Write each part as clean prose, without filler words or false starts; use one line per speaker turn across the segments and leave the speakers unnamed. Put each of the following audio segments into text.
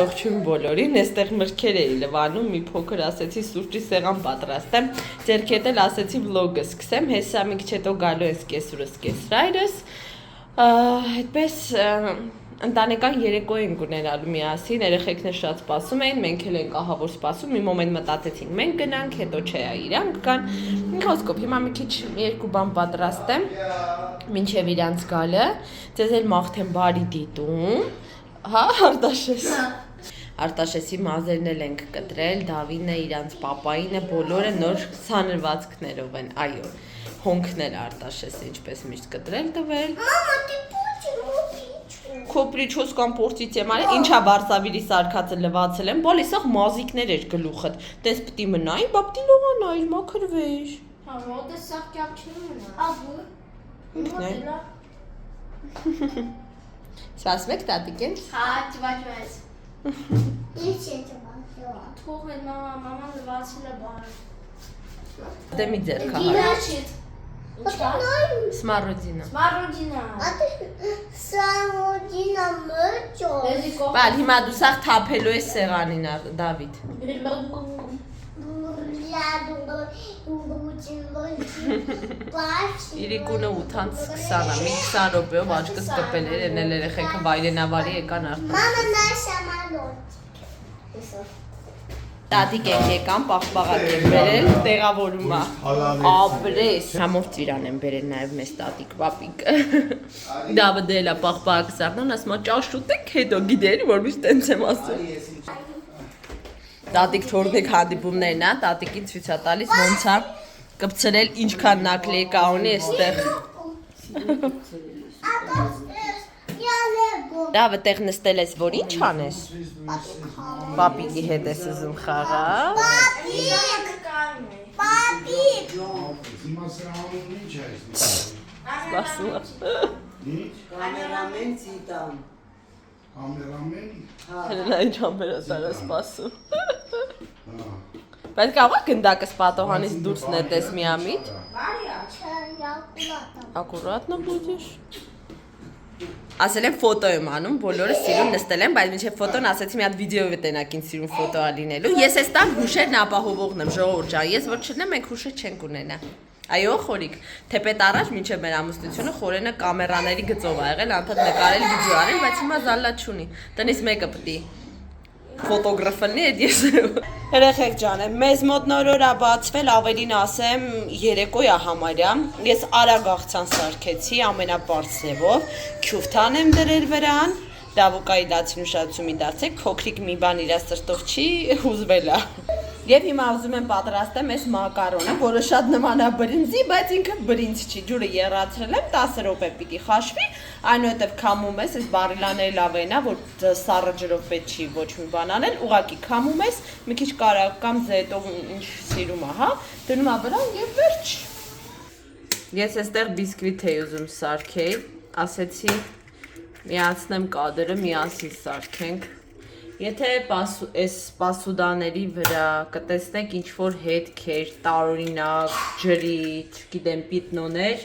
Ողջույն բոլորին, այստեղ մրգեր էի լվանում, մի փոքր ասեցի սուրճի սեղան պատրաստեմ, ձերքի հետ էլ ասեցի վլոգը սկսեմ, հեսա մի քիչ հետո գալու ես կեսուրս կեսրայրս, այդպես ընտանեկան երեկո ենք ունենալու միասին, երեխեքներ շատ սպասում էին, մենք էլ ենք ահավոր սպասում, մի մոմենտ մտածեցինք մենք գնանք, հետո չէ իրանք կան, խոսքով հիմա մի քիչ երկու բան պատրաստեմ, մինչև իրանց գալը, ձեզ էլ մաղթեմ բարի դիտում, հա, Արտաշեսի մազերն էլ ենք կտրել, Դավինը, իրանց պապային է, բոլորը նոր սանրվածքներով են, այո, հոնքներ Արտաշեսը ինչպես միշտ կտրել տվել։
Մամա, ты
Քո պրիչոս կամ պորտից եմ արել, ինչա վարսավիրի սարկածը լվացել եմ, բոլ իսող մազիկներ էր գլուխդ, տես պտի մնային, բա պտի լողանայր, մաքրվեիր։
Հա, ոտը սաղ կյապ չնի մնա։
Աբու։
Սասում եք տատիկ են։
Հա, ճվաճվայց։
Ինչ է ճվաճվա։
Թող հետ մաման լվացել է բան։
Դե մի ձեր կահար։
Գինա չիտ։ Ինչ կա։
Սմարոդինա։
Սմարոդինա։
Սամոդինա մրջո։
Բալ հիմա դու սաղ թապելու ես սեղանին Դավիթ։ Իրիկունը 8:20-ա, մի 20 րոպեով աչքս կպել էր, են էլ երեխեքը վայրենավարի եկան արդեն։
Մամա նա շամանոտ։
Տատիկ ենք եկան, պաղպաղակ են բերել, տեղավորում է, ապրես։ Համով ծիրան են բերել նաև մեզ տատիկ, պապիկ։ Դավը դել է պաղպաղակ սաղնան, ասում է ճաշ ուտեք, հետո գիտերի, որ միշտ տենց եմ ասում։ Տատիկ թորնեք հանդիպումներն է, տատիկին ցույց է տալիս ոնց է կպցրել ինչքան նակլեյկա ունի այստեղ։ Դավը տեղ նստել ես, որ ինչ անես։ Պապիկի հետ ես ուզում խաղալ։
Պապիկ։
Սպասում է։
Կամերամեն ծիտան։
Կամերամեն։
Հենա ինչ ամբերատար է սպասում։ Բայց կաղա գնդակս պատողանից դուրս նետես միամիտ։ Ակուրատնը բուդիշ։ Ասել եմ ֆոտո եմ անում, բոլորը սիրուն նստել են, բայց մինչև ֆոտոն ասեցի մի հատ վիդեո վտենակ ինձ սիրուն ֆոտո ալինելու։ Ես ես տան հուշերն ապահովողն եմ, ժողովուրդ ջան, ես որ չնեմ մենք հուշեր չենք ունենա։ Այո, խորիկ, թեպետ առաջ մինչև մեր ամուսնությունը խորենը կամերաների գծով ա եղել, անդադ նկարել վիդեո արել, բայց հիմա զալլա չունի։ Տնից մեկը պտի ֆոտոգրաֆնի էդ ես։ Երեխեք ջան, մեզ մոտ նոր օր ա բացվել, ավելին ասեմ, երեկոյ ա համարյա։ Ես արագ աղցան սարքեցի ամենապարզ ձևով, քյուֆթան եմ դրել վրան, Դավուկայի լացին ուշադրություն դարձեք, փոքրիկ մի բան իր սրտով չի հուզվել ա։ Եվ հիմա ուզում եմ պատրաստեմ այս մակարոնը, որը շատ նման է բրինձի, բայց ինքը բրինձ չի, ջուրը եռացրել եմ, 10 րոպե պիտի խաշվի, այնուհետև քամում ես, այս բարիլաների լավ են, որ սառը ջրով պետք չի ոչ մի բան անել, ուղղակի քամում ես, մի քիչ կարակ կամ զետով ինչ սիրում ա, հա, դնում ա վրան եւ վերջ։ Ես այստեղ բիսկվիթ էի ուզում սարքեի, ասեցի միացնեմ կադրը, միասին սարքենք։ Եթե այս պասուդաների վրա կտեսնեք ինչ-որ հետքեր, տարօրինակ, ջրի, չգիտեմ, պիտնոներ,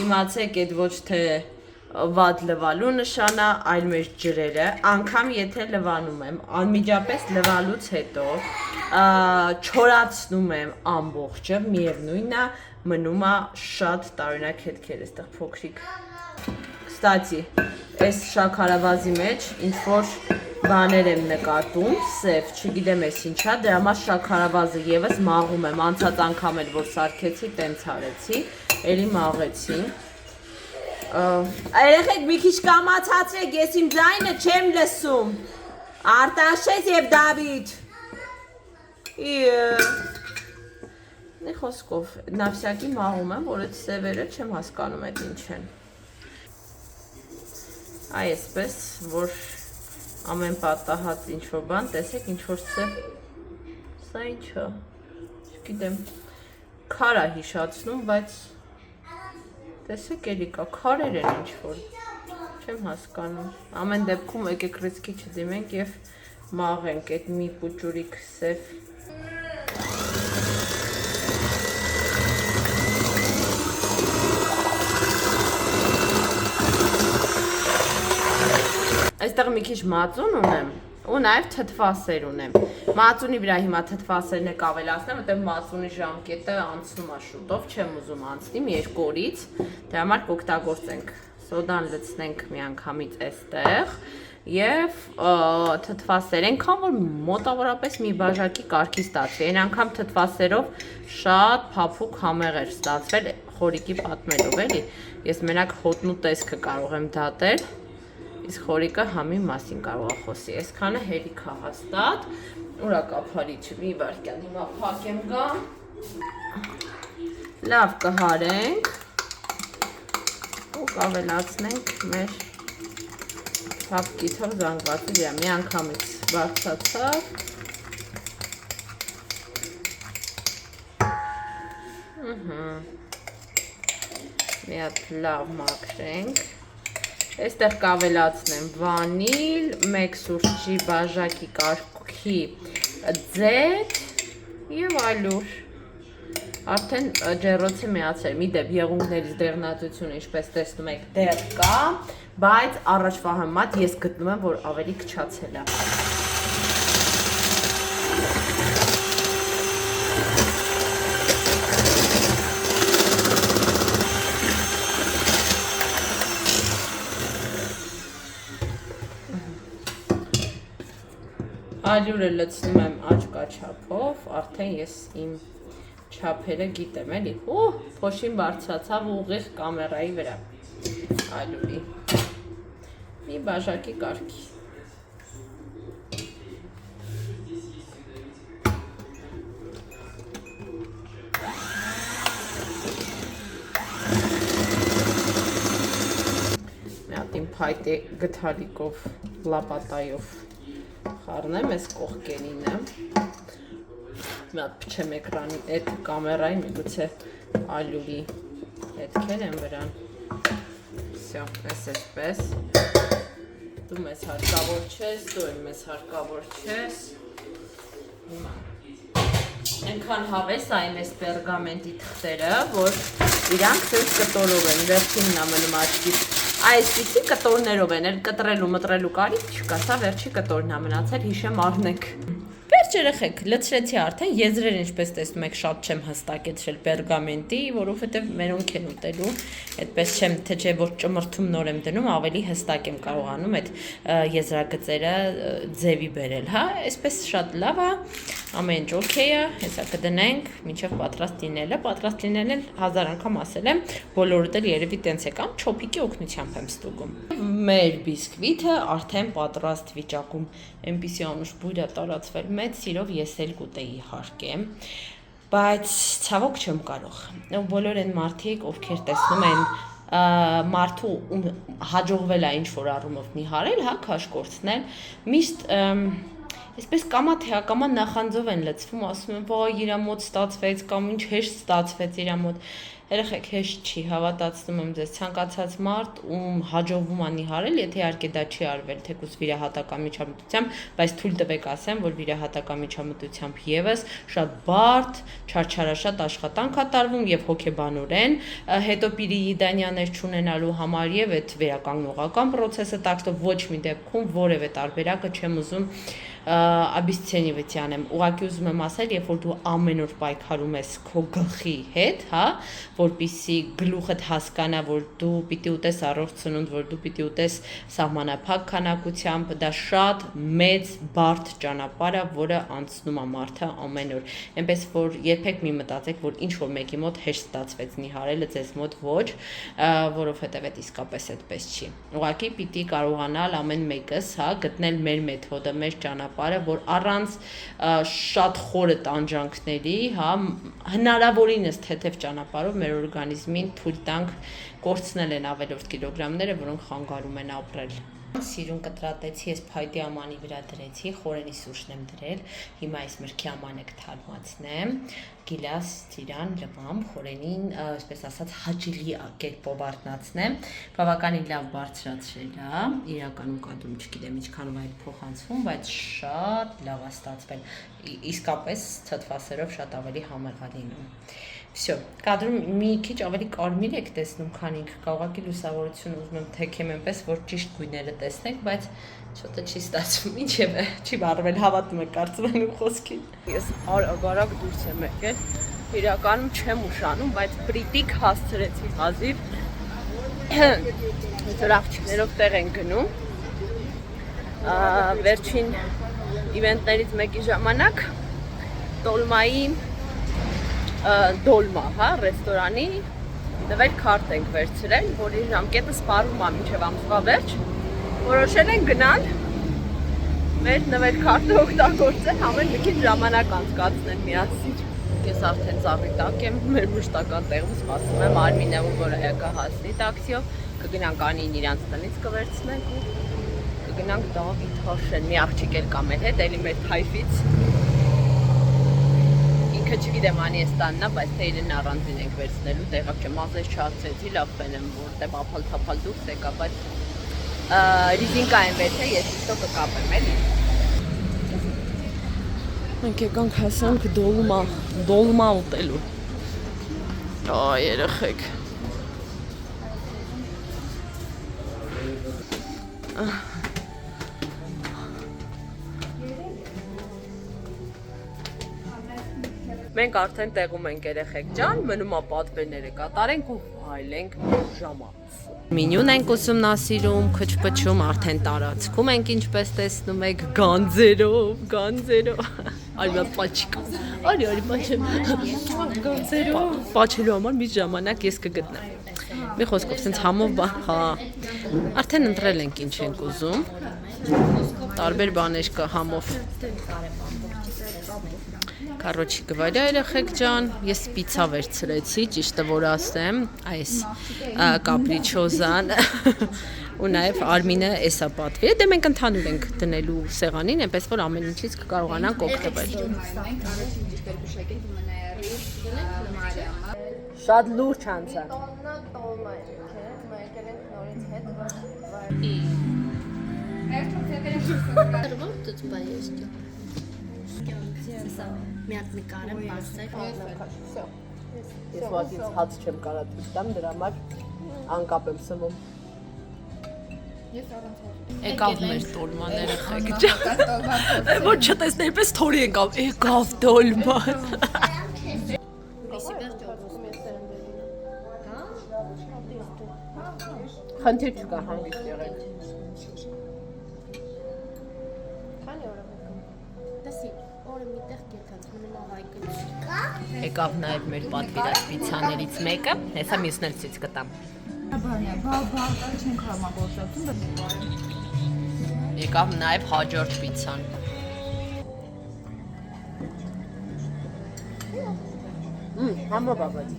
իմացեք այդ ոչ թե վատ լվալու նշանա, այլ մեր ջրերը, անգամ եթե լվանում եմ, անմիջապես լվալուց հետո չորացնում եմ ամբողջը, միևնույնն է, մնում է շատ տարօրինակ հետքեր, այստեղ փոքրիկ։ Կստացի, այս շաքարավազի մեջ ինչ-որ բաներ եմ նկատում, սև, չգիտեմ ես ինչա, դրա համար շաքարավազը եւս մաղում եմ, անցած անգամ էլ որ սարքեցի, տենց արեցի, էլի մաղեցի։ Երեխեք մի քիչ կամացացրեք, ես իմ ձայնը չեմ լսում։ Արտաշես եւ Դավիթ։ Նե խոսքով, նավսյակի մաղում եմ, որ այդ սևերը չեմ հասկանում այդ ինչ են։ Այսպես, որ ամեն պատահած ինչ-որ բան, տեսեք ինչ-որ սև, սա ինչա, չգիտեմ, քար է հիշացնում, բայց տեսեք էլի կա, քարեր են ինչ-որ, չեմ հասկանում, ամեն դեպքում եկեք ռիսկի չդիմենք և մաղենք այդ մի պուճուրիկ սև։ Այստեղ մի քիչ մածուն ունեմ, ու նաև թթվասեր ունեմ։ Մածունի վրա հիմա թթվասերն եք ավելացնեմ, որտեղ մածունի ժամկետը անցնում է շուտով, չեմ ուզում անցնի 2 օրից, դրա համար կօգտագործենք։ Սոդան լցնենք միանգամից այստեղ եւ թթվասեր այնքան որ մոտավորապես մի բաժակի կարգի ստացվի։ Այն անգամ թթվասերով շատ փափուկ համեղ էր ստացվել խորիկի պատմելով, էլի։ Ես մենակ հոտնու տեսքը կարող եմ դատել, իսկ խորիկը համի մասին կարող է խոսի։ Այսքանը հերիք է հաստատ։ Ուրակափարիչ մի վարքյան հիմա փակեմ գամ։ Լավ կհարենք ու կավելացնենք մեր Փափկիթով զանգվածի վրա մի անգամից բարձացավ։ Մի հատ լավ մաքրենք։ Այստեղ կավելացնեմ վանիլ, 1 սուրճի բաժակի կարգի ձեթ եւ ալյուր։ Արդեն ջեռոցը միացել, մի դեպ եղունգներից դեղնատվությունը, ինչպես տեսնում եք, դեռ կա, բայց առաջվա համեմատ ես գտնում եմ, որ ավելի քչացել է։ Ալյուրը լցնում եմ աչքաչափով, արդեն ես իմ չափերը գիտեմ, էլի, փոշին բարձրացավ ուղիղ կամերայի վրա, ալյուրի, մի բաժակի կարգի։ Մի հատ իմ փայտե գթալիկով, լապատայով խառնեմ ես կողքերինը։ Մի հատ փչեմ էկրանի այդ կամերային, միգուցե ալյուրի հետքեր են վրան։ Всё, այսպես։ Դու մեզ հարկավոր չես, դու էլ մեզ հարկավոր չես։ Հիմա այնքան հավես այն այս պերգամենտի թղթերը, որ իրանք սենց կտորով են, վերջինն ամնում աչքից։ Այսպիսի կտորներով են, էլ կտրելու մտրելու կարիք չկա, սա վերջի կտորն է մնացել, հիշեմ առնենք։ Վերջ երեխեք, լցրեցի արդեն, եզրեր ինչպես տեսնում եք շատ չեմ հստակեցրել պերգամենտի, որովհետև մերոնք են ուտելու, այդպես չեմ, թե չէ որ ճմրթում նոր եմ դնում, ավելի հստակ եմ կարողանում այդ եզրագծերը ձևի բերել, հա, այսպես շատ լավ է, ամեն ինչ օքեյ է, հեսա կդնենք, մինչև պատրաստ լինելը, պատրաստ լինելն էլ 1000 անգամ ասել եմ, բոլորդ էլ երևի տենց եկամ, չոփիկի օգնությամբ եմ ստուգում։ Մեր բիսկվիթը արդեն պատրաստ վիճակում, այնպիսի անուշ բույր է տարածվել, մեծ սիրով ես էլ կուտեի իհարկե, բայց ցավոք չեմ կարող։ Բոլոր այն մարդիկ, ովքեր տեսնում են մարդու հաջողվել է ինչ-որ առումով նիհարել, հա, քաշ կորցնել, միշտ այսպես կամա թե ակամա նախանձով են լցվում, ասում են, «Վայ, իրա մոտ ստացվեց» կամ «Ինչ հեշտ ստացվեց իրա մոտ»։ Երեխեք, հեշտ չի, հավատացնում եմ ձեզ, ցանկացած մարդ ում հաջողվում է նիհարել, եթե իհարկե դա չի արվել թեկուզ վիրահատական միջամտությամբ, բայց թույլ տվեք ասեմ, որ վիրահատական միջամտությամբ եւս շատ բարդ, չարչարաշատ աշխատանք է տարվում եւ հոգեբանորեն, հետո պիրիդանյաներ չունենալու համար եւ այդ վերականգնողական process-ը, так что ոչ մի դեպքում որևէ տարբերակը չեմ ուզում обесценивать անեմ։ Ուղղակի ուզում եմ ասել, երբ որ դու ամեն օր պայքարում ես քո գլխի հետ, հա, որպեսզի գլուխդ հասկանա, որ դու պիտի ուտես առողջ սնունդ, որ դու պիտի ուտես սահմանափակ քանակությամբ, դա շատ մեծ բարդ ճանապարհ է, որը անցնում է մարդը ամեն օր։ Այնպես որ երբեք մի մտածեք, որ ինչ որ մեկի մոտ հեշտ ստացվեց նիհարելը, ձեզ մոտ ոչ, որովհետև այդ իսկապես այդպես չի։ Ուղղակի պիտի կարողանալ ամեն մեկս, հա, գտնել մեր մեթոդը, մեր ճանապարհը, որ առանց շատ խորը տանջանքների, հա, հնարավորինս թեթև ճանապարհով մեր օրգանիզմին թույլ տանք կորցնել են ավելորդ կիլոգրամները, որոնք խանգարում են ապրել։ Սիրուն կտրատեցի, ես փայտի ամանի վրա դրեցի, խորենի սուրճն եմ դրել, հիմա այս մրգի ամանը կթարմացնեմ, գիլաս, ծիրան, լվամ, խորենին, այսպես ասած, հաճելի կերպով արտնացնեմ, բավականին լավ բարձրացրել է, իրականում կադրում չգիտեմ ինչքանով այդ փոխանցվում, բայց շատ լավ է ստացվել, իսկապես թթվասերով շատ ավելի համեղ է լինում։ Всё, կադրում մի քիչ ավելի կարմիր եք տեսնում, քան ինքը, ուղղակի լուսավորությունը ուզում եմ թեքեմ այնպես, որ ճիշտ գույները տեսնեք, բայց Շուտը չի ստացվում, ինչևէ, չի բարվել, հավատում եք կարծում եմ խոսքին։ Ես արագ դուրս եմ եկել, իրականում չեմ ուշանում, բայց պրիտիկ հասցրեցի հազիվ։ Այսօր աղջիկներով տեղ են գնում։ Վերջին իվենտներից մեկի ժամանակ Տոլմայի Դոլմա, հա, ռեստորանի նվեր քարտ ենք վերցրել, որի ժամկետը սպառվում է մինչև ամսվա վերջ։ Որոշել են գնալ մեր նվեր քարտը օգտագործել, ամեն մի քիչ ժամանակ անցկացնել միասին։ Ես արդեն ծառի տակ եմ, մեր մշտական տեղում սպասում եմ Արմինեին, որը եկա հասնի տաքսիով, կգնանք Անին իրանց տնից կվերցնենք ու կգնանք Դավիթ Հաշեն, մի աղջիկ էլ կա մեր հետ, էլի մեր թայֆից։ Ինքը չգիտեմ Անի էս տաննա, բայց թե իրեն առանձին ենք վերցնելու, տեղակ չեմ, մազես չացեցի, լավ ֆենեմ, որտեղ ափալ-թափալ դուրս եկա, բայց Ռիզինկա եմ վերցել, ես իստո կկապեմ էլի։ Մենք եկանք հասանք Դոլմա ուտելու։ Երեխեք։ Մենք արդեն տեղում ենք երեխեք ջան, մնում է պատվերները կատարենք ու վայելենք ժամանց։ Մենյուն ենք ուսումնասիրում, քչփչում, արդեն տարածքում ենք ինչպես տեսնում եք, գանձերով։ Արի պաչիկ։ Արի պաչեմ։ Գանձերով։ Պաչելու համար մի ժամանակ ես կգտնեմ։ Մի խոսքով, sense համով բան, հա։ Արդեն ընտրել ենք ինչ ենք ուզում։ Տարբեր բաներ կա համով։ Короче говоря, երեխեք ջան, ես պիցա վերցրեցի, ճիշտը որ ասեմ, այս կապրիչոզան ու նաև Արմինը էսա պատվի։ Դե մենք ընդհանուր ենք դնելու սեղանին, այնպես որ ամեն ինչից կկարողանանք օգտվել։ Շատ լուրջ անցա։
Մի հատ նկարեմ բացել։
Ես ված ինձ հաց չեմ կարա դուրս տամ, դրա համար անկապ եմ սվում։ Եկավ մեր տոլմաները խեք ջան։ Որ չտեսներ պես թորի եկավ, եկավ տոլման։ Խնդիր չկա հանգիստ եղել։ Եկավ նաև մեր պատվիրած պիցաներից մեկը, հեսա մյուսն էլ ցույց կտամ։ Եկավ նաև հաջորդ պիցան։ Համը բաբաց։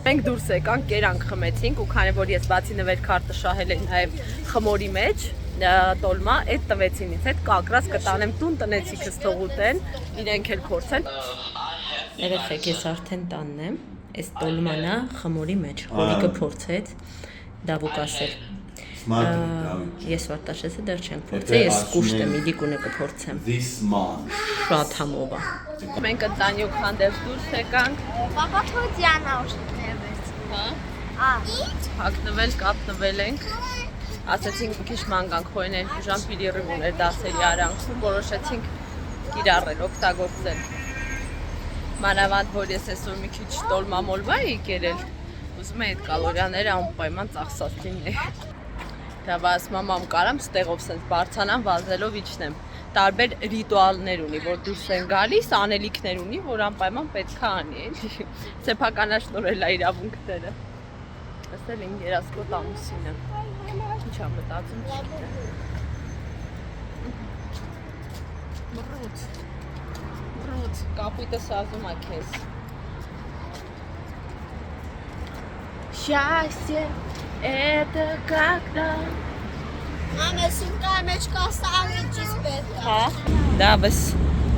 Մենք դուրս եկանք, կերանք խմեցինք ու քանի որ ես բացի նվեր քարտը շահել եմ նաև խմորի մեջ, տոլմա, այդ տվեցին ինձ հետ, կակրած կտանեմ տուն, տնեցիքս թող ուտեն, իրենք էլ փորձեն։ Երեխեք, ես արդեն տանն եմ, այս տոլմանա խմորի մեջ, հորիկը փորձեց, դավուկ ասել։ Ես վարտաշեսը դեռ չենք փորձել, ես կուշտ եմ, իդիկունը կփորձեմ։ Շատ համով է։ Մենք ընտանիք հանդերձ դուրս եկանք։
Պապա թոդյան աուշտներվեց։
Հա։ Հագնվել, կապնվել ենք։ Ասացինք մի քիչ ման գանք, խոյներ ժամ պիրիռիվ ուներ դասերի արանքում, որոշեցինք կիրառել, օգտագործել։ Մանավանդ, որ ես այսօր մի քիչ տոլմամոլվա էի կերել, ուզում եմ այդ կալորիաները անպայման ծախսած լինի։ Դա բաս մամամ կարամ ստեղով սենց բարձանամ, վազելով իջնեմ։ Տարբեր ռիտուալներ ունի, որ դուրս են գալիս, անելիքներ ունի, որ անպայման պետք է անի, էլի։ Սեփականաշնորհել է իրավունքները։ Ասել են երասկոտ ամուսինը։ Ինչ եմ մտածում չգիտեմ։ Մռոտ, կապույտը սազում է քեզ։ Счастье это когда
Մամա սուկա մեջ կասանիչից պետք է։
Հա, դա բս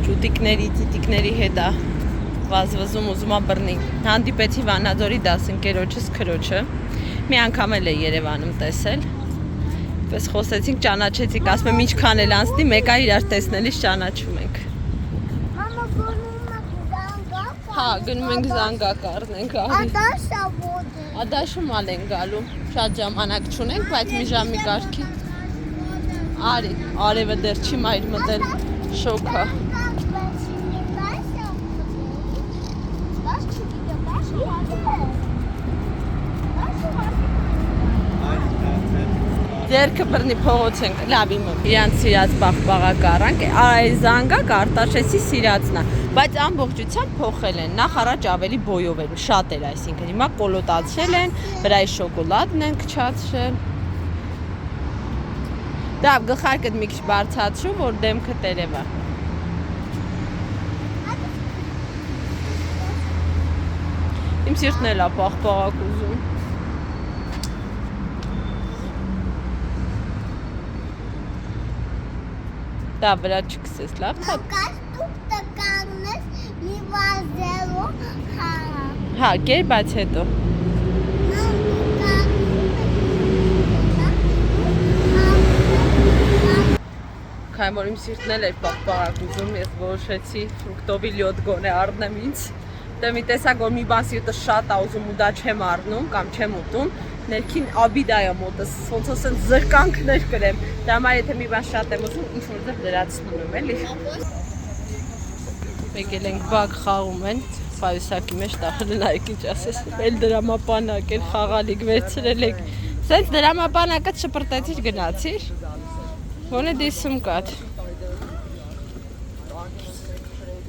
ճուտիկների, տիտիկների հետ է վազվզում ուզում է բռնի։ Հանդիպեցի Վանաձորի դասընկերոջս քրոջը։ Մի անգամ էլ է Երևանում տեսել։ Պես խոսեցինք, ճանաչեցինք, ասում եմ ինչքան էլ անցնի, մեկ այ իրար տեսնելիս ճանաչում ենք։
Մամա գնում եք զանգակ։
Հա, գնում ենք զանգակ առնենք, արի։
Ադաշա ոդը։
Ադաշում ալ են գալու, շատ ժամանակ չունենք, բայց մի ժամի կարգի։ Արի, արևը դեռ չի մայր մտել, շոքա։ Ձերքը բռնի փողոց ենք, լավ իմը, իրանց սիրած բաղբաղակ առանք, այս զանգակ Արտաշեսի սիրածնա, բայց ամբողջությամբ փոխել են, նախ առաջ ավելի բոյով էր, շատ էր այսինքն, հիմա կոլոտացրել են, վրայի շոկոլադն են քչացրել։ Դավ գլխարկդ մի քիչ բարձրացրու, որ դեմքը տերևա։ Իմ սիրտն էլ է բաղբաղակ ուզում։ Դա վրա չքսես, լավ թա։ Հա, կեր, բայց հետո։ Քանի որ իմ սիրտն էլ էր բաղբաղակ ուզում, ես որոշեցի ֆրուկտովի լյոտ գոնե առնեմ ինձ։ Դե մի տեսակ որ մի բան սիրտը շատ է ուզում ու դա չեմ առնում կամ չեմ ուտում, ներքին աբիդա է մոտս, ոնց ասեն զրկանքներ կրեմ։ Դա համար եթե մի բան շատ եմ ուզում, ինչ որտեղ դրացնում եմ, էլի։ Եկել ենք բակ խաղում են, պայուսակի մեջ տախել նայեք ինչ ասես, էլ դրամապանակ էր խաղալիք վերցրել եք։ Սենց դրամապանակը չպրտեցիր գնացիր, ոնե դիսում կատ։